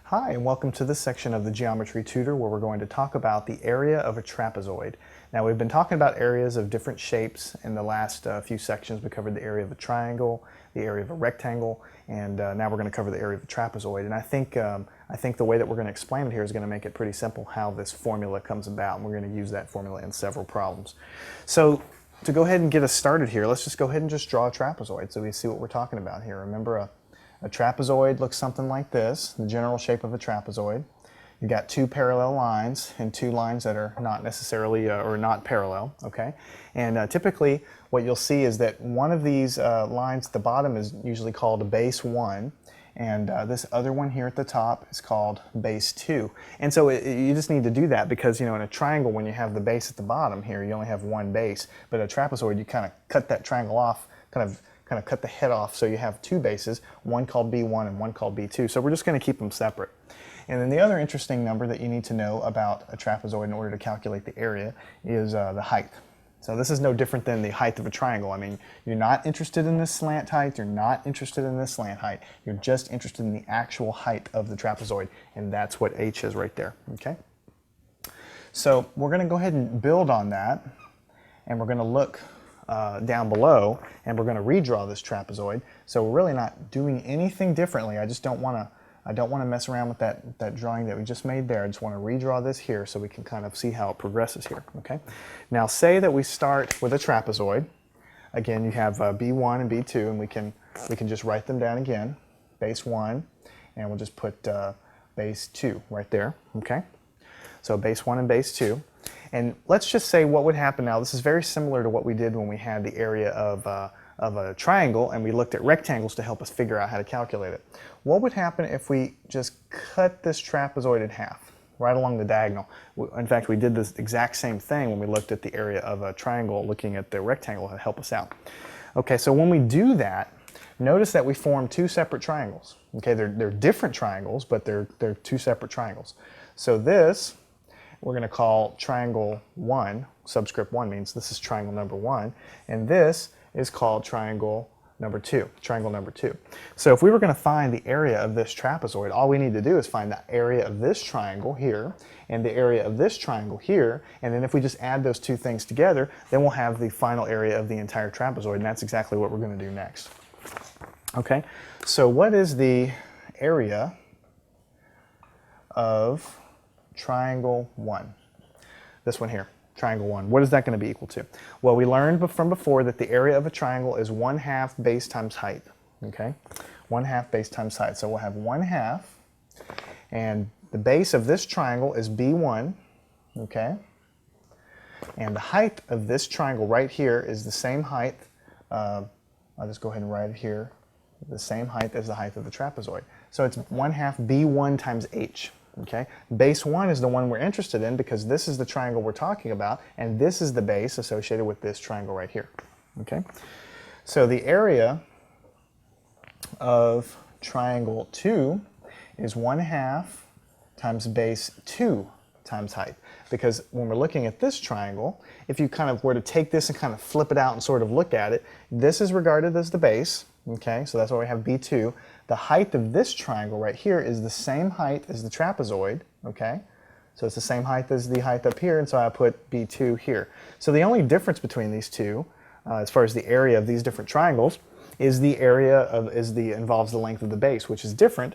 Hi, and welcome to this section of the Geometry Tutor where we're going to talk about the area of a trapezoid. Now, we've been talking about areas of different shapes in the last few sections. We covered the area of a triangle, the area of a rectangle, and now we're going to cover the area of a trapezoid. And I think the way that we're going to explain it here is going to make it pretty simple how this formula comes about, and we're going to use that formula in several problems. So, to go ahead and get us started here, let's just go ahead and just draw a trapezoid so we see what we're talking about here. Remember, a trapezoid looks something like this, the general shape of a trapezoid. You've got two parallel lines and two lines that are not necessarily or not parallel, okay? And typically what you'll see is that one of these lines at the bottom is usually called a base 1, and this other one here at the top is called base 2. And so you just need to do that because, you know, in a triangle, when you have the base at the bottom here, you only have one base, but a trapezoid, you kind of cut that triangle off, kind of cut the head off, so you have two bases, one called B1 and one called B2. So we're just going to keep them separate. And then the other interesting number that you need to know about a trapezoid in order to calculate the area is the height. So this is no different than the height of a triangle. I mean, you're not interested in this slant height, you're not interested in this slant height, you're just interested in the actual height of the trapezoid, and that's what h is right there, okay? So we're going to go ahead and build on that, and we're going to look down below, and we're going to redraw this trapezoid. So we're really not doing anything differently. I just don't want to mess around with that drawing that we just made there. I just want to redraw this here so we can kind of see how it progresses here. Okay. Now say that we start with a trapezoid. Again, you have B1 and B2, and we can just write them down again. Base 1, and we'll just put base 2 right there. Okay. So base 1 and base 2. And let's just say what would happen now. This is very similar to what we did when we had the area of a triangle and we looked at rectangles to help us figure out how to calculate it. What would happen if we just cut this trapezoid in half, right along the diagonal? In fact, we did this exact same thing when we looked at the area of a triangle looking at the rectangle to help us out. Okay, so when we do that, notice that we form two separate triangles. Okay, they're different triangles, but they're two separate triangles. So this we're going to call triangle 1, subscript 1 means this is triangle number 1, and this is called triangle number 2, triangle number 2. So if we were going to find the area of this trapezoid, all we need to do is find the area of this triangle here and the area of this triangle here, and then if we just add those two things together, then we'll have the final area of the entire trapezoid, and that's exactly what we're going to do next. Okay, so what is the area of triangle 1? This one here, triangle 1. What is that going to be equal to? Well, we learned from before that the area of a triangle is 1/2 base times height. Okay, 1/2 base times height. So we'll have 1/2, and the base of this triangle is B1. Okay, and the height of this triangle right here is the same height. I'll just go ahead and write it here. The same height as the height of the trapezoid. So it's 1/2 B1 times h. Okay, base 1 is the one we're interested in because this is the triangle we're talking about, and this is the base associated with this triangle right here. Okay, so the area of triangle 2 is 1/2 times base 2 times height, because when we're looking at this triangle, if you kind of were to take this and kind of flip it out and sort of look at it, this is regarded as the base. Okay, so that's why we have B2. The height of this triangle right here is the same height as the trapezoid, okay? So it's the same height as the height up here, and so I put B2 here. So the only difference between these two, as far as the area of these different triangles, is the area of, involves the length of the base, which is different.